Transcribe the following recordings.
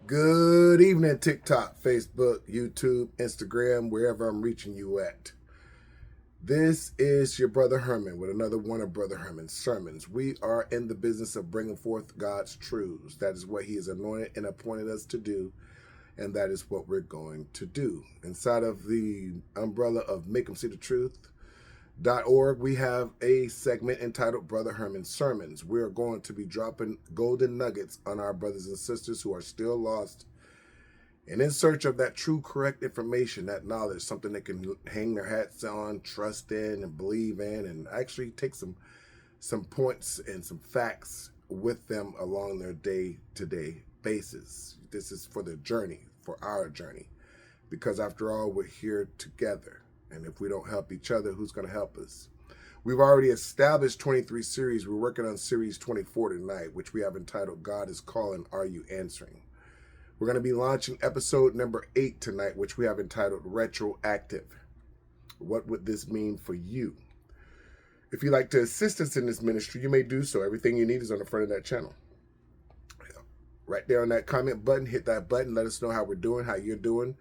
Good evening, TikTok, Facebook, YouTube, Instagram, wherever I'm reaching you at. This is your brother Herman with another one of Brother Herman's sermons. We are in the business of bringing forth God's truths. That is what he has anointed and appointed us to do, and that is what we're going to do. Inside of the umbrella of MaikumCdeTruthorg, we have a segment entitled Brother Herman's Sermons. We are going to be dropping golden nuggets on our brothers and sisters who are still lost and in search of that true, correct information, that knowledge, something they can hang their hats on, trust in, and believe in, and actually take some points and some facts with them along their day-to-day basis. This is for the journey, for our journey, because after all, we're here together. And if we don't help each other, who's going to help us? We've already established 23 series. We're working on series 24 tonight, which we have entitled God is Calling, Are You Answering? We're going to be launching episode number 8 tonight, which we have entitled Retroactive. What would this mean for you? If you'd like to assist us in this ministry, you may do so. Everything you need is on the front of that channel. Right there on that comment button, hit that button. Let us know how we're doing, how you're doing.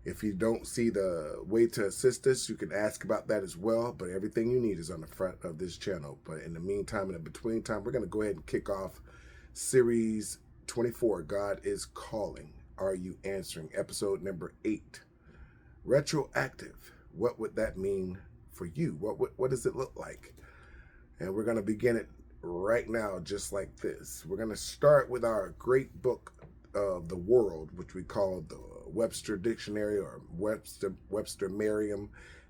If you don't see the way to assist us, you can ask about that as well. But everything you need is on the front of this channel. But in the meantime, in the between time, we're going to go ahead and kick off series 24, God is Calling, Are You Answering? Episode number 8. Retroactive. What would that mean for you? What does it look like? And we're going to begin it right now, just like this. We're going to start with our great book of the world, which we call the Webster Dictionary or Webster Merriam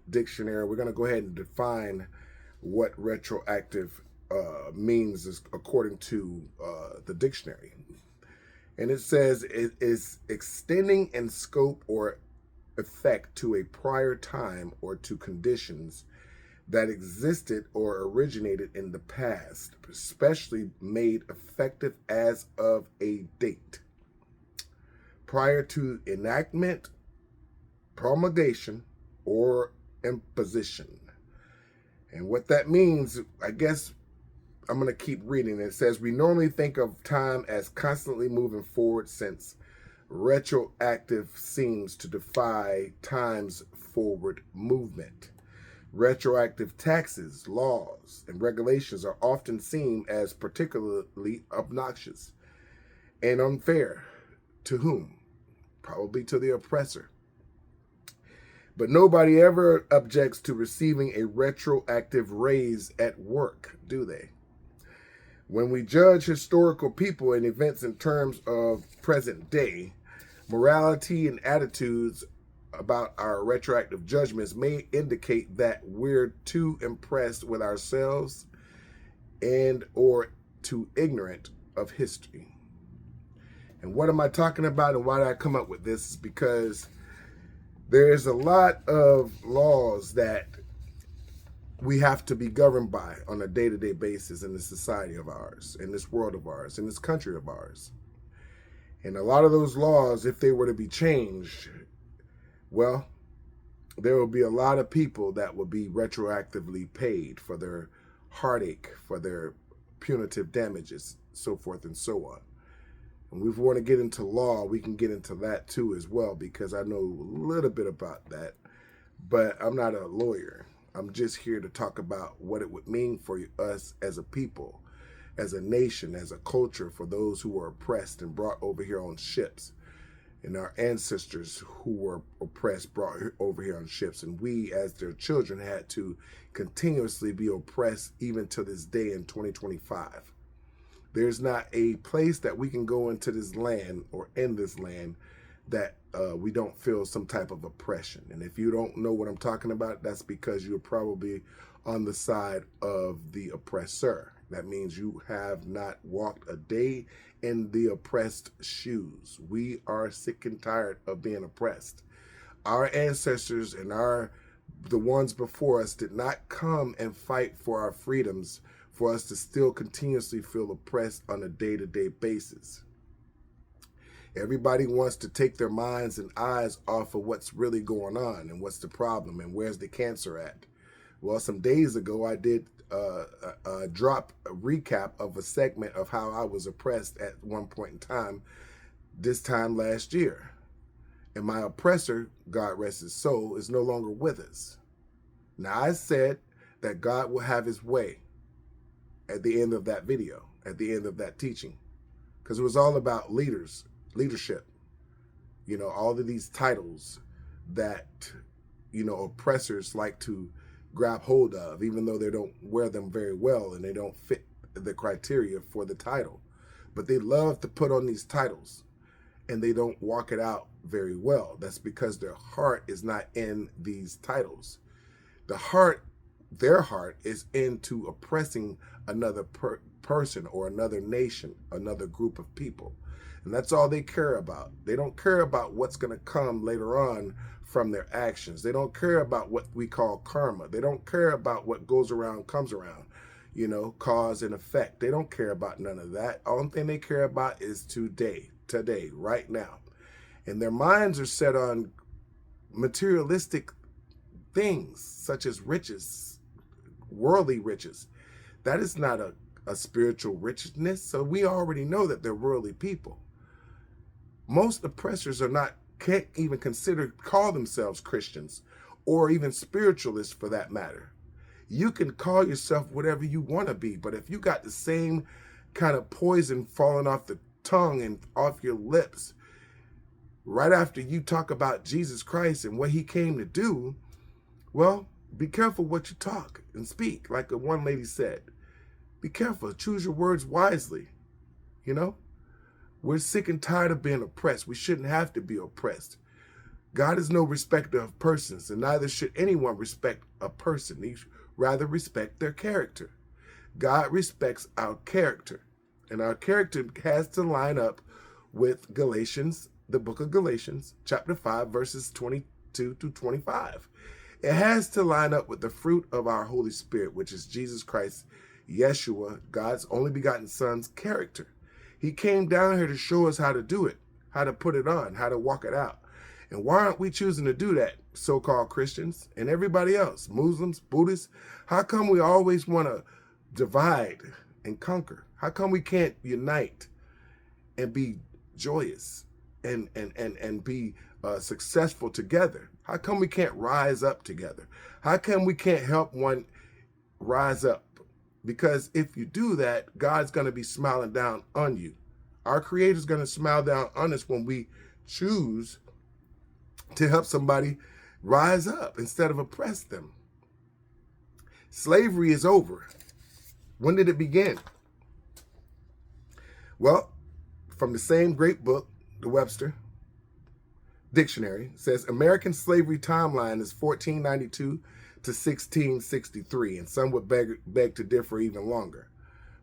Dictionary. We're going to go ahead and define what retroactive means according to the dictionary. And it says it is extending in scope or effect to a prior time or to conditions that existed or originated in the past, especially made effective as of a date prior to enactment, promulgation, or imposition. And what that means, I guess, I'm going to keep reading. It says, we normally think of time as constantly moving forward, since retroactive seems to defy time's forward movement. Retroactive taxes, laws, and regulations are often seen as particularly obnoxious and unfair. To whom? Probably to the oppressor. But nobody ever objects to receiving a retroactive raise at work, do they? When we judge historical people and events in terms of present day, morality and attitudes about our retroactive judgments may indicate that we're too impressed with ourselves and or too ignorant of history. And what am I talking about, and why did I come up with this? Is because there's a lot of laws that we have to be governed by on a day-to-day basis in this society of ours, in this world of ours, in this country of ours. And a lot of those laws, if they were to be changed, well, there will be a lot of people that will be retroactively paid for their heartache, for their punitive damages, so forth and so on. And if we want to get into law, we can get into that too as well, because I know a little bit about that, but I'm not a lawyer. I'm just here to talk about what it would mean for us as a people, as a nation, as a culture, for those who were oppressed and brought over here on ships, and our ancestors who were oppressed, brought over here on ships, and we as their children had to continuously be oppressed even to this day in 2025. There's not a place that we can go into this land or in this land that we don't feel some type of oppression. And if you don't know what I'm talking about, that's because you're probably on the side of the oppressor. That means you have not walked a day in the oppressed shoes. We are sick and tired of being oppressed. Our ancestors and the ones before us did not come and fight for our freedoms for us to still continuously feel oppressed on a day-to-day basis. Everybody wants to take their minds and eyes off of what's really going on and what's the problem and where's the cancer at. Well, some days ago, I did drop a recap of a segment of how I was oppressed at one point in time this time last year. And my oppressor, God rest his soul, is no longer with us. Now, I said that God will have his way at the end of that video, at the end of that teaching, because it was all about leadership. You know, all of these titles that, you know, oppressors like to grab hold of, even though they don't wear them very well and they don't fit the criteria for the title. But they love to put on these titles and they don't walk it out very well. That's because their heart is not in these titles. Their heart is into oppressing another person or another nation, another group of people. And that's all they care about. They don't care about what's going to come later on from their actions. They don't care about what we call karma. They don't care about what goes around comes around, you know, cause and effect. They don't care about none of that. Only thing they care about is today, right now. And their minds are set on materialistic things such as riches, worldly riches. That is not a spiritual richness. So we already know that they're worldly people. Most oppressors can't even call themselves Christians or even spiritualists for that matter. You can call yourself whatever you want to be, but if you got the same kind of poison falling off the tongue and off your lips right after you talk about Jesus Christ and what he came to do, well, be careful what you talk and speak. Like the one lady said, be careful, choose your words wisely. You know, we're sick and tired of being oppressed. We shouldn't have to be oppressed. God is no respecter of persons, and neither should anyone respect a person. He should rather respect their character. God respects our character, and our character has to line up with Galatians, the book of Galatians, chapter 5, verses 22 to 25. It has to line up with the fruit of our Holy Spirit, which is Jesus Christ, Yeshua, God's only begotten Son's character. He came down here to show us how to do it, how to put it on, how to walk it out. And why aren't we choosing to do that, so-called Christians and everybody else, Muslims, Buddhists? How come we always want to divide and conquer? How come we can't unite and be joyous and be successful together? How come we can't rise up together? How come we can't help one rise up? Because if you do that, God's going to be smiling down on you. Our Creator's going to smile down on us when we choose to help somebody rise up instead of oppress them. Slavery is over. When did it begin? Well, from the same great book, the Webster Dictionary, says American slavery timeline is 1492 to 1663, and some would beg to differ even longer.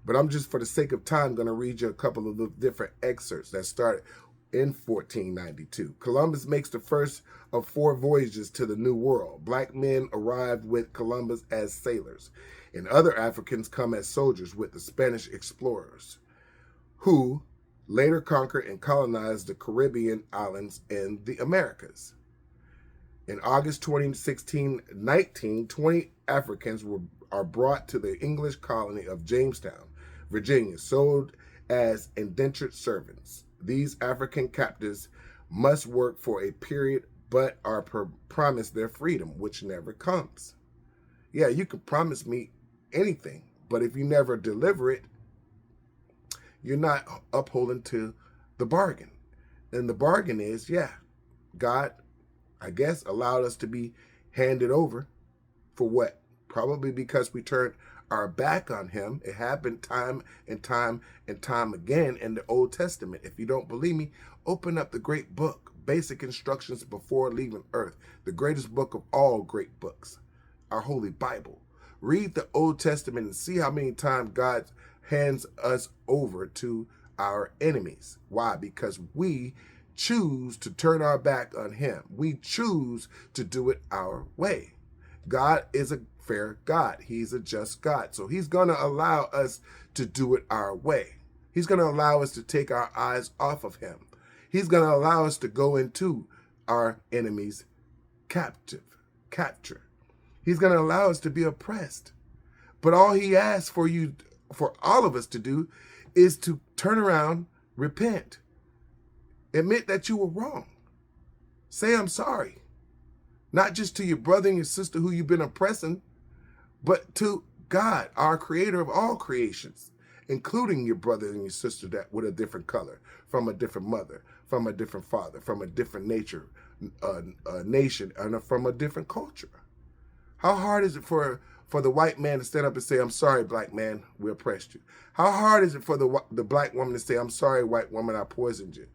But I'm just, for the sake of time, going to read you a couple of the different excerpts that started in 1492. Columbus makes the first of 4 voyages to the New World. Black men arrived with Columbus as sailors, and other Africans come as soldiers with the Spanish explorers, who later conquered and colonized the Caribbean islands and the Americas. In August 1619, 20 Africans are brought to the English colony of Jamestown, Virginia, sold as indentured servants. These African captives must work for a period, but are promised their freedom, which never comes. Yeah, you can promise me anything, but if you never deliver it, you're not upholding to the bargain. And the bargain is, yeah, God, I guess, allowed us to be handed over for what? Probably because we turned our back on him. It happened time and time and time again in the Old Testament. If you don't believe me, open up the great book, Basic Instructions Before Leaving Earth, the greatest book of all great books, our Holy Bible. Read the Old Testament and see how many times God hands us over to our enemies. Why? Because we choose to turn our back on him. We choose to do it our way. God is a fair God. He's a just God. So he's going to allow us to do it our way. He's going to allow us to take our eyes off of him. He's going to allow us to go into our enemy's capture. He's going to allow us to be oppressed. But all he asks for all of us to do is to turn around, repent, Admit that you were wrong. Say I'm sorry. Not just to your brother and your sister who you've been oppressing, but to God, our creator of all creations, including your brother and your sister that with a different color, from a different mother, from a different father, from a different nation, and from a different culture. How hard is it for the white man to stand up and say, I'm sorry, black man, we oppressed you? How hard is it for the black woman to say, I'm sorry, white woman, I poisoned you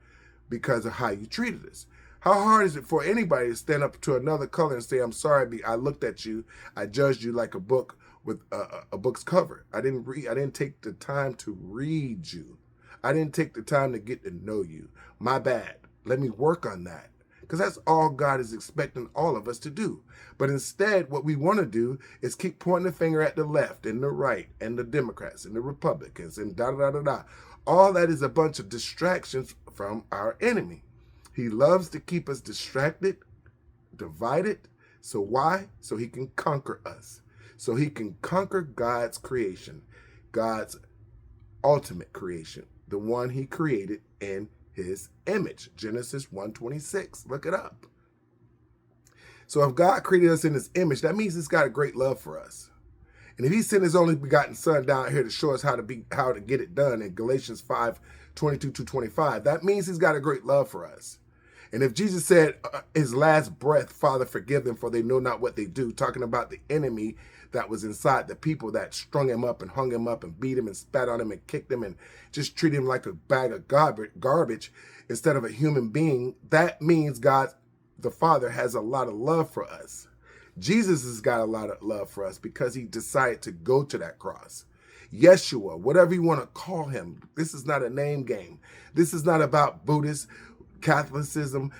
because of how you treated us? How hard is it for anybody to stand up to another color and say, I'm sorry, I looked at you, I judged you like a book with a book's cover. I didn't take the time to read you. I didn't take the time to get to know you. My bad. Let me work on that. Because that's all God is expecting all of us to do. But instead, what we want to do is keep pointing the finger at the left and the right and the Democrats and the Republicans and da-da-da-da-da. All that is a bunch of distractions from our enemy. He loves to keep us distracted, divided. So why? So he can conquer us. So he can conquer God's creation, God's ultimate creation, the one he created in his image. Genesis 1:26. Look it up. So if God created us in his image, that means he's got a great love for us. And if he sent his only begotten son down here to show us how to get it done in Galatians 5:22-25, that means he's got a great love for us. And if Jesus said his last breath, Father, forgive them, for they know not what they do, talking about the enemy that was inside, the people that strung him up and hung him up and beat him and spat on him and kicked him and just treated him like a bag of garbage instead of a human being, that means God, the Father, has a lot of love for us. Jesus has got a lot of love for us because he decided to go to that cross. Yeshua, whatever you want to call him, this is not a name game. This is not about Buddhists, Catholicism,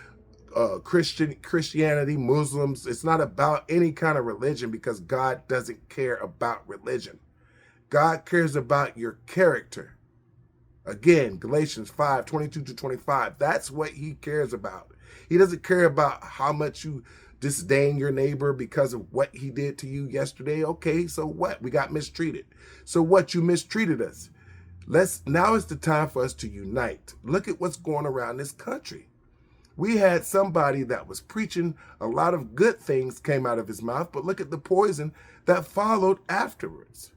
Christianity, Muslims. It's not about any kind of religion because God doesn't care about religion. God cares about your character. Again, Galatians 5:22-25. That's what he cares about. He doesn't care about how much you disdain your neighbor because of what he did to you yesterday. Okay, so what? We got mistreated. So what? You mistreated us. Now is the time for us to unite. Look at what's going around this country. We had somebody that was preaching a lot of good things came out of his mouth, but look at the poison that followed afterwards.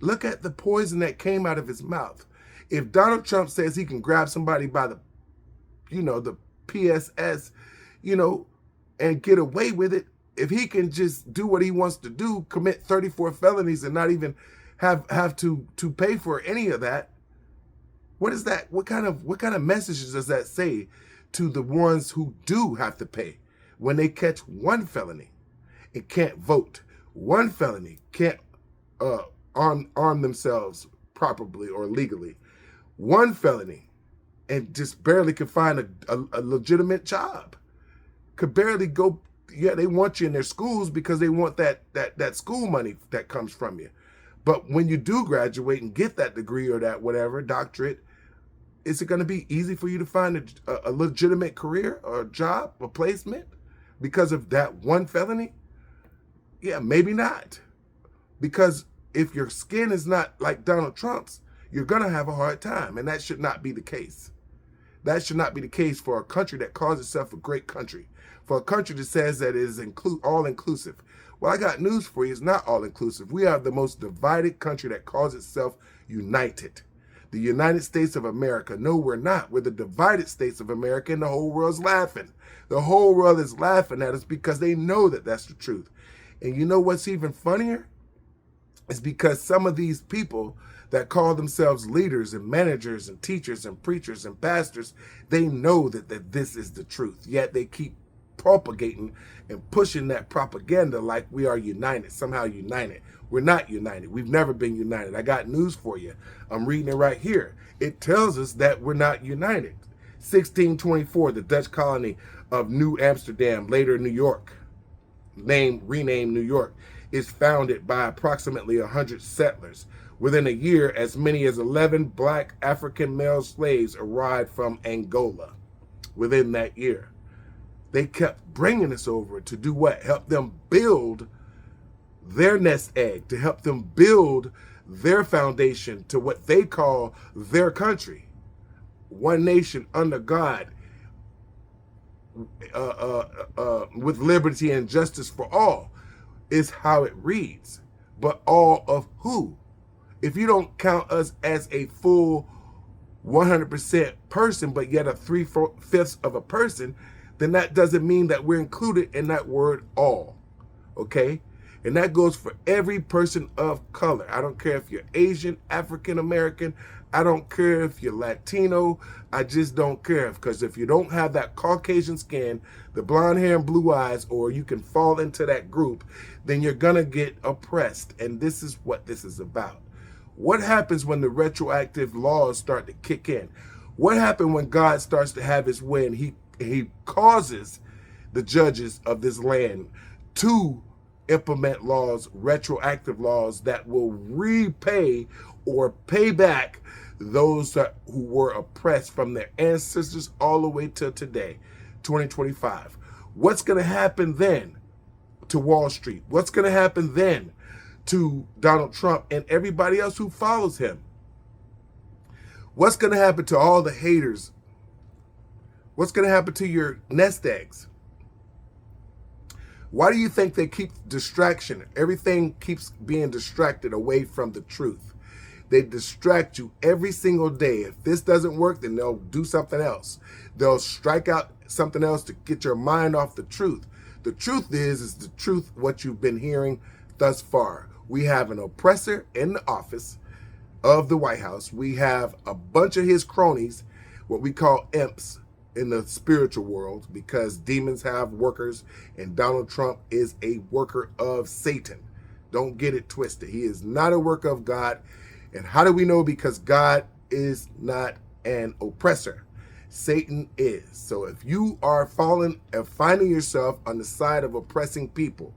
Look at the poison that came out of his mouth. If Donald Trump says he can grab somebody by the PSS, and get away with it, if he can just do what he wants to do, commit 34 felonies and not even have to pay for any of that, what is that? What kind of messages does that say to the ones who do have to pay when they catch one felony and can't vote, one felony, can't arm themselves properly or legally, one felony, and just barely can find a legitimate job, could barely go. Yeah, they want you in their schools because they want that school money that comes from you. But when you do graduate and get that degree or that whatever doctorate, is it going to be easy for you to find a legitimate career or a job or placement because of that one felony? Yeah, maybe not. Because if your skin is not like Donald Trump's, you're going to have a hard time. And that should not be the case. That should not be the case for a country that calls itself a great country. For a country that says that it is all-inclusive. Well, I got news for you. It's not all-inclusive. We are the most divided country that calls itself united. The United States of America. No, we're not. We're the divided states of America, and the whole world's laughing. The whole world is laughing at us because they know that that's the truth. And you know what's even funnier? It's because some of these people that call themselves leaders and managers and teachers and preachers and pastors, they know that this is the truth. Yet they keep propagating and pushing that propaganda like we are united, somehow united. We're not united. We've never been united. I got news for you. I'm reading it right here. It tells us that we're not united. 1624, the Dutch colony of New Amsterdam, later New York, renamed New York, is founded by approximately 100 settlers. Within a year, as many as 11 black African male slaves arrived from Angola within that year. They kept bringing us over to do what? Help them build their nest egg, to help them build their foundation to what they call their country. one nation under God, with liberty and justice for all, is how it reads. But all of who? If you don't count us as a full 100% person, but yet a 3/5 of a person, then that doesn't mean that we're included in that word all. Okay? And that goes for every person of color. I don't care if you're Asian, African American. I don't care if you're Latino. I just don't care. Because if you don't have that Caucasian skin, the blonde hair and blue eyes, or you can fall into that group, then you're going to get oppressed. And this is what this is about. What happens when the retroactive laws start to kick in? What happens when God starts to have his way and he causes the judges of this land to implement laws, retroactive laws that will repay or pay back those who were oppressed from their ancestors all the way to today, 2025. What's going to happen then to Wall Street? What's going to happen then to Donald Trump and everybody else who follows him? What's going to happen to all the haters? What's going to happen to your nest eggs? Why do you think they keep distraction? Everything keeps being distracted away from the truth. They distract you every single day. If this doesn't work, then they'll do something else. They'll strike out something else to get your mind off the truth. The truth is the truth, what you've been hearing thus far. We have an oppressor in the office of the White House. We have a bunch of his cronies, what we call imps, in the spiritual world, because demons have workers and Donald Trump is a worker of Satan. Don't get it twisted. He is not a worker of God. And how do we know? Because God is not an oppressor. Satan is. So if you are falling and finding yourself on the side of oppressing people,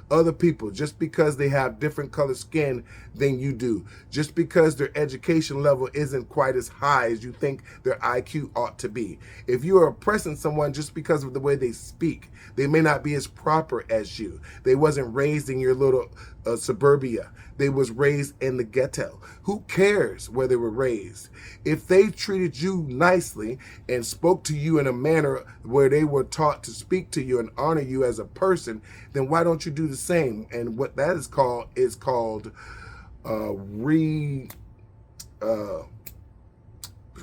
other people, just because they have different color skin than you do, just because their education level isn't quite as high as you think their IQ ought to be. If you are oppressing someone just because of the way they speak, they may not be as proper as you. They wasn't raised in your little suburbia. They was raised in the ghetto. Who cares where they were raised? If they treated you nicely and spoke to you in a manner where they were taught to speak to you and honor you as a person, then why don't you do the same? And what that is called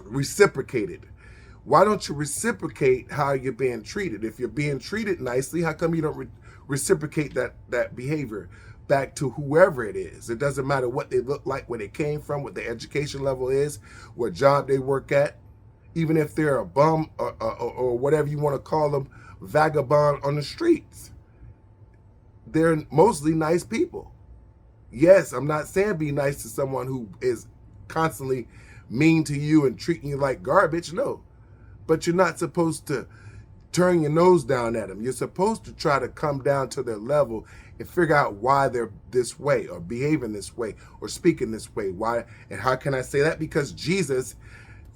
reciprocated. Why don't you reciprocate how you're being treated? If you're being treated nicely, how come you don't reciprocate that behavior back to whoever it is? It doesn't matter what they look like, where they came from, what their education level is, what job they work at. Even if they're a bum or whatever you want to call them, vagabond on the streets, they're mostly nice people. Yes, I'm not saying be nice to someone who is constantly mean to you and treating you like garbage. No, but you're not supposed to turn your nose down at them. You're supposed to try to come down to their level and figure out why they're this way or behaving this way or speaking this way. Why? And how can I say that? Because Jesus,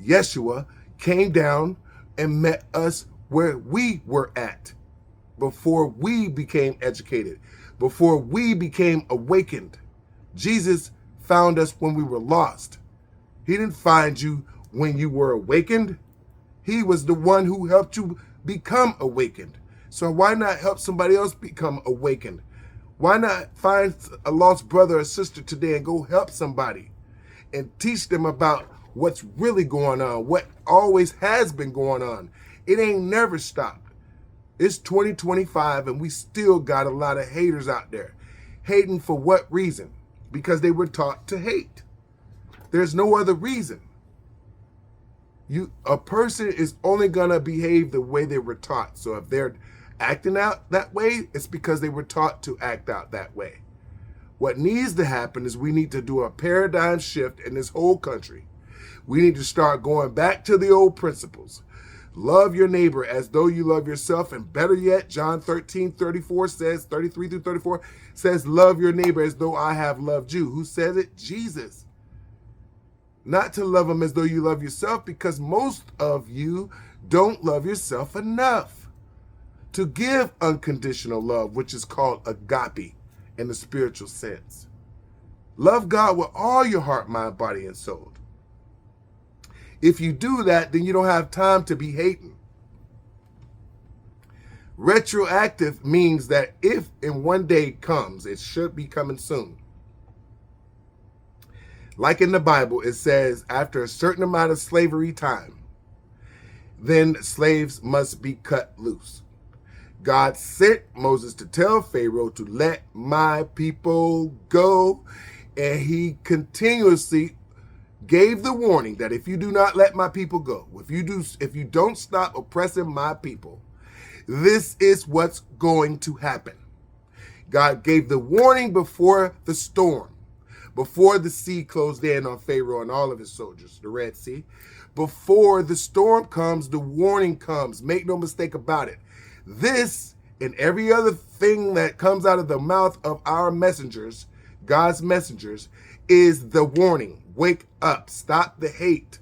Yeshua, came down and met us where we were at before we became educated, before we became awakened. Jesus found us when we were lost. He didn't find you when you were awakened. He was the one who helped you become awakened. So why not help somebody else become awakened? Why not find a lost brother or sister today and go help somebody and teach them about what's really going on, what always has been going on? It ain't never stopped. It's 2025 and we still got a lot of haters out there. Hating for what reason? Because they were taught to hate. There's no other reason. A person is only gonna behave the way they were taught. So if they're acting out that way, it's because they were taught to act out that way. What needs to happen is we need to do a paradigm shift in this whole country. We need to start going back to the old principles. Love your neighbor as though you love yourself. And better yet, John 13:34 says, 33 through 34 says, love your neighbor as though I have loved you. Who said it? Jesus. Not to love them as though you love yourself, because most of you don't love yourself enough to give unconditional love, which is called agape in the spiritual sense. Love God with all your heart, mind, body, and soul. If you do that, then you don't have time to be hating. Retroactive means that if in one day comes, it should be coming soon. Like in the Bible, it says after a certain amount of slavery time, then slaves must be cut loose. God sent Moses to tell Pharaoh to let my people go, and he continuously gave the warning that if you do not let my people go, if you don't stop oppressing my people, this is what's going to happen. God gave the warning before the storm, before the sea closed in on Pharaoh and all of his soldiers, the Red Sea. Before the storm comes, the warning comes. Make no mistake about it. This and every other thing that comes out of the mouth of our messengers, God's messengers, is the warning. Wake up. Stop the hate.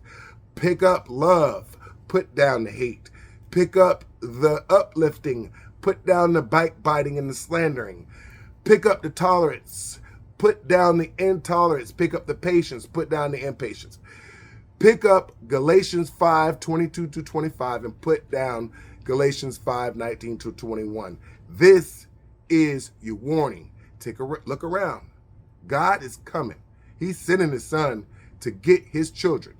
Pick up love. Put down the hate. Pick up the uplifting. Put down the backbiting and the slandering. Pick up the tolerance. Put down the intolerance. Pick up the patience. Put down the impatience. Pick up Galatians 5:22-25 and put down Galatians 5:19-21. This is your warning. Take a look around. God is coming. He's sending his son to get his children.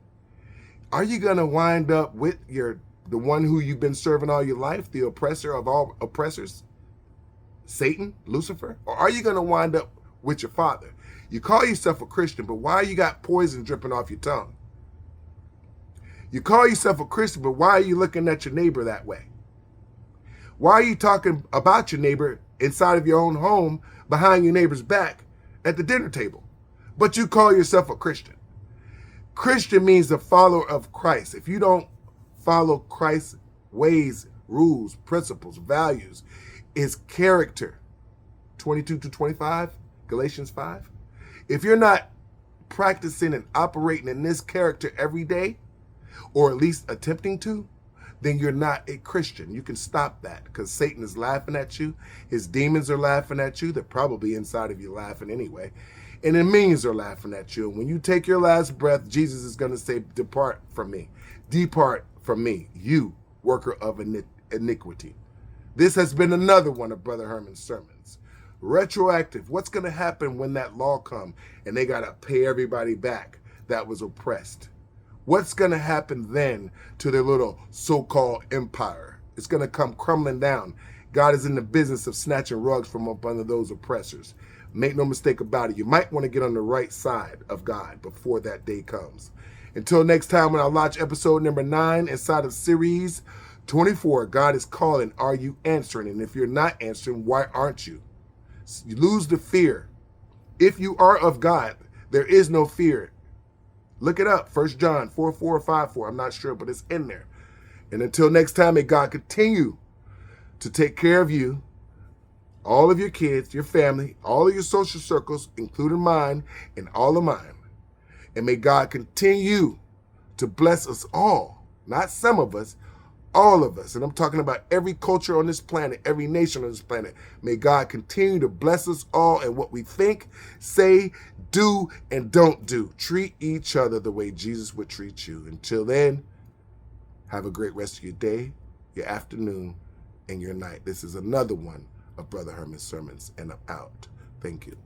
Are you going to wind up with the one who you've been serving all your life, the oppressor of all oppressors, Satan, Lucifer? Or are you going to wind up with your father? You call yourself a Christian, but why you got poison dripping off your tongue? You call yourself a Christian, but why are you looking at your neighbor that way? Why are you talking about your neighbor inside of your own home, behind your neighbor's back, at the dinner table? But you call yourself a Christian. Christian means a follower of Christ. If you don't follow Christ's ways, rules, principles, values, his character, 22-25, Galatians 5. If you're not practicing and operating in this character every day, or at least attempting to, then you're not a Christian. You can stop that because Satan is laughing at you. His demons are laughing at you. They're probably inside of you laughing anyway. And the minions are laughing at you. And when you take your last breath, Jesus is going to say, depart from me. Depart from me, you worker of iniquity. This has been another one of Brother Herman's sermons. Retroactive. What's going to happen when that law comes and they got to pay everybody back that was oppressed? What's going to happen then to their little so-called empire? It's going to come crumbling down. God is in the business of snatching rugs from up under those oppressors. Make no mistake about it. You might want to get on the right side of God before that day comes. Until next time when I launch episode number 9 inside of series 24, God is calling. Are you answering? And if you're not answering, why aren't you? You lose the fear. If you are of God, there is no fear. Look it up, 1 John 4:4-5:4. I'm not sure, but it's in there. And until next time, may God continue to take care of you, all of your kids, your family, all of your social circles, including mine and all of mine. And may God continue to bless us all, not some of us, all of us. And I'm talking about every culture on this planet, every nation on this planet. May God continue to bless us all in what we think, say, do, and don't do. Treat each other the way Jesus would treat you. Until then, have a great rest of your day, your afternoon, and your night. This is another one of Brother Herman's sermons, and I'm out. Thank you.